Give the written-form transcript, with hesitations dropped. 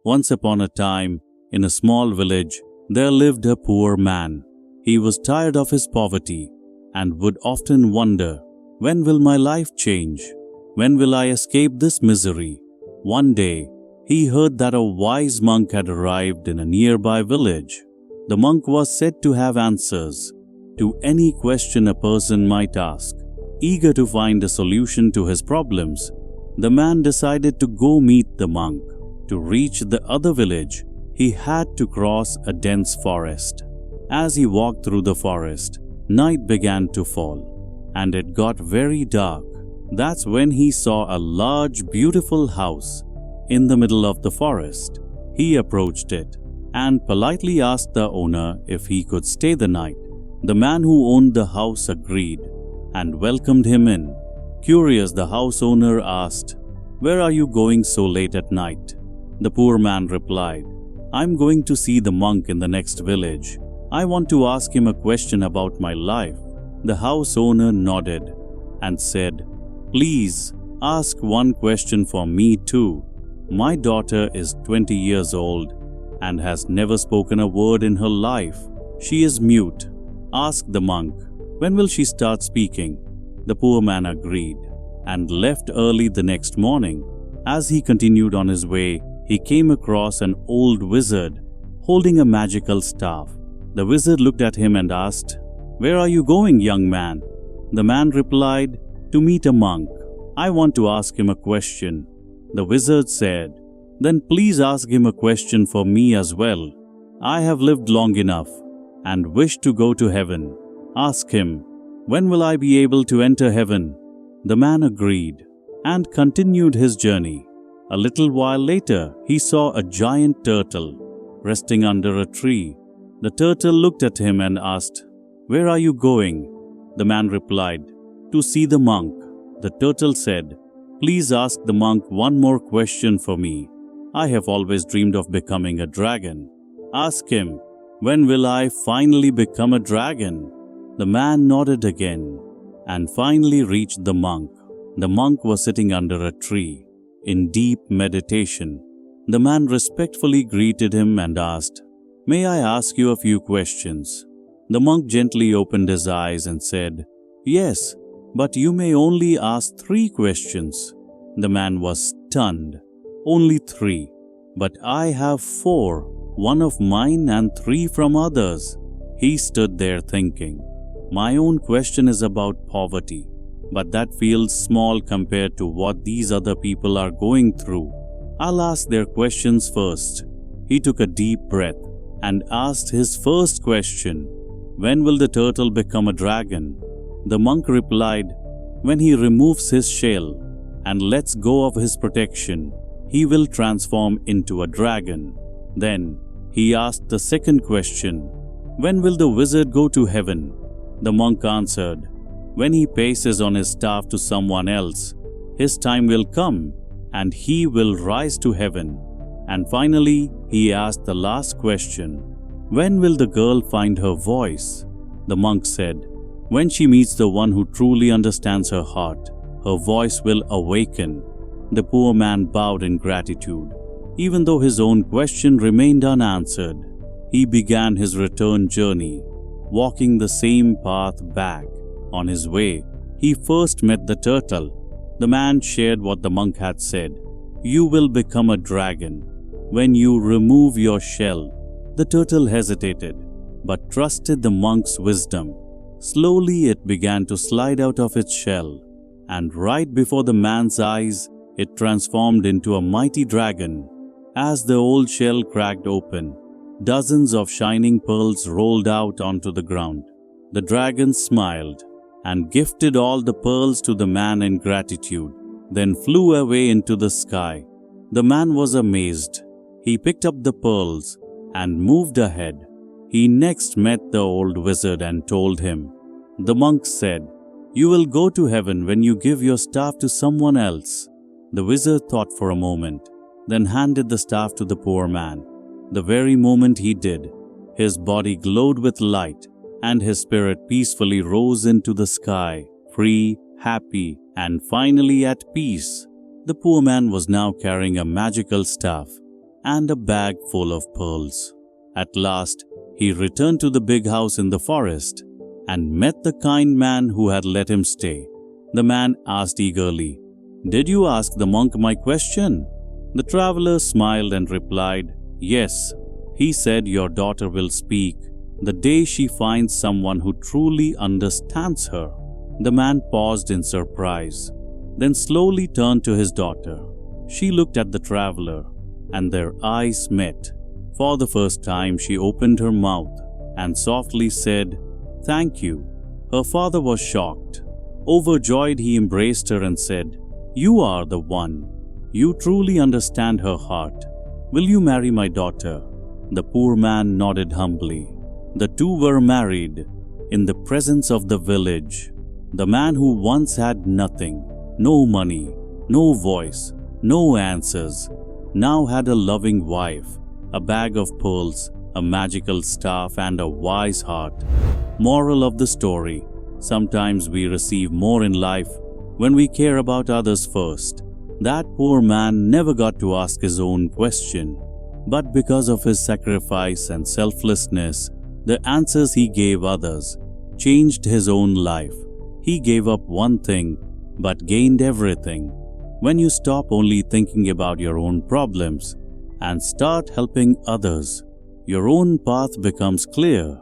Once upon a time, in a small village, there lived a poor man. He was tired of his poverty and would often wonder, when will my life change? When will I escape this misery? One day, he heard that a wise monk had arrived in a nearby village. The monk was said to have answers to any question a person might ask. Eager to find a solution to his problems, the man decided to go meet the monk. To reach the other village, he had to cross a dense forest. As he walked through the forest, night began to fall, and it got very dark. That's when he saw a large, beautiful house in the middle of the forest. He approached it and politely asked the owner if he could stay the night. The man who owned the house agreed and welcomed him in. Curious, the house owner asked, "Where are you going so late at night?" The poor man replied, "I'm going to see the monk in the next village. I want to ask him a question about my life." The house owner nodded and said, "Please ask one question for me too. My daughter is 20 years old and has never spoken a word in her life. She is mute. Ask the monk, when will she start speaking?" The poor man agreed and left early the next morning. As he continued on his way, he came across an old wizard holding a magical staff. The wizard looked at him and asked, "Where are you going, young man?" The man replied, "To meet a monk. I want to ask him a question." The wizard said, "Then please ask him a question for me as well. I have lived long enough and wish to go to heaven. Ask him, when will I be able to enter heaven?" The man agreed and continued his journey. A little while later, he saw a giant turtle resting under a tree. The turtle looked at him and asked, "Where are you going?" The man replied, "To see the monk." The turtle said, "Please ask the monk one more question for me. I have always dreamed of becoming a dragon. Ask him, when will I finally become a dragon?" The man nodded again and finally reached the monk. The monk was sitting under a tree in deep meditation. The man respectfully greeted him and asked, "May I ask you a few questions?" The monk gently opened his eyes and said, "Yes, but you may only ask 3 questions." The man was stunned. "Only 3? But I have 4, 1 of mine and 3 from others." He stood there thinking, "My own question is about poverty, but that feels small compared to what these other people are going through. I'll ask their questions first." He took a deep breath and asked his first question, "When will the turtle become a dragon?" The monk replied, "When he removes his shell and lets go of his protection, he will transform into a dragon." Then he asked the second question, "When will the wizard go to heaven?" The monk answered, "When he passes on his staff to someone else, his time will come and he will rise to heaven." And finally, he asked the last question, "When will the girl find her voice?" The monk said, "When she meets the one who truly understands her heart, her voice will awaken." The poor man bowed in gratitude. Even though his own question remained unanswered, he began his return journey, walking the same path back. On his way, he first met the turtle. The man shared what the monk had said. "You will become a dragon when you remove your shell." The turtle hesitated, but trusted the monk's wisdom. Slowly it began to slide out of its shell, and right before the man's eyes, it transformed into a mighty dragon. As the old shell cracked open, dozens of shining pearls rolled out onto the ground. The dragon smiled and gifted all the pearls to the man in gratitude, then flew away into the sky. The man was amazed. He picked up the pearls and moved ahead. He next met the old wizard and told him. The monk said, "You will go to heaven when you give your staff to someone else." The wizard thought for a moment, then handed the staff to the poor man. The very moment he did, his body glowed with light, and his spirit peacefully rose into the sky, free, happy, and finally at peace. The poor man was now carrying a magical staff, and a bag full of pearls. At last, he returned to the big house in the forest and met the kind man who had let him stay. The man asked eagerly, "Did you ask the monk my question?" The traveler smiled and replied, "Yes. He said your daughter will speak the day she finds someone who truly understands her." The man paused in surprise, then slowly turned to his daughter. She looked at the traveler, and their eyes met. For the first time, she opened her mouth and softly said, "Thank you." Her father was shocked. Overjoyed, he embraced her and said, "You are the one. You truly understand her heart. Will you marry my daughter?" The poor man nodded humbly. The two were married in the presence of the village. The man who once had nothing, no money, no voice, no answers, now had a loving wife, a bag of pearls, a magical staff, and a wise heart. Moral of the story: sometimes we receive more in life when we care about others first. That poor man never got to ask his own question, but because of his sacrifice and selflessness, the answers he gave others changed his own life. He gave up one thing but gained everything. When you stop only thinking about your own problems and start helping others, your own path becomes clear.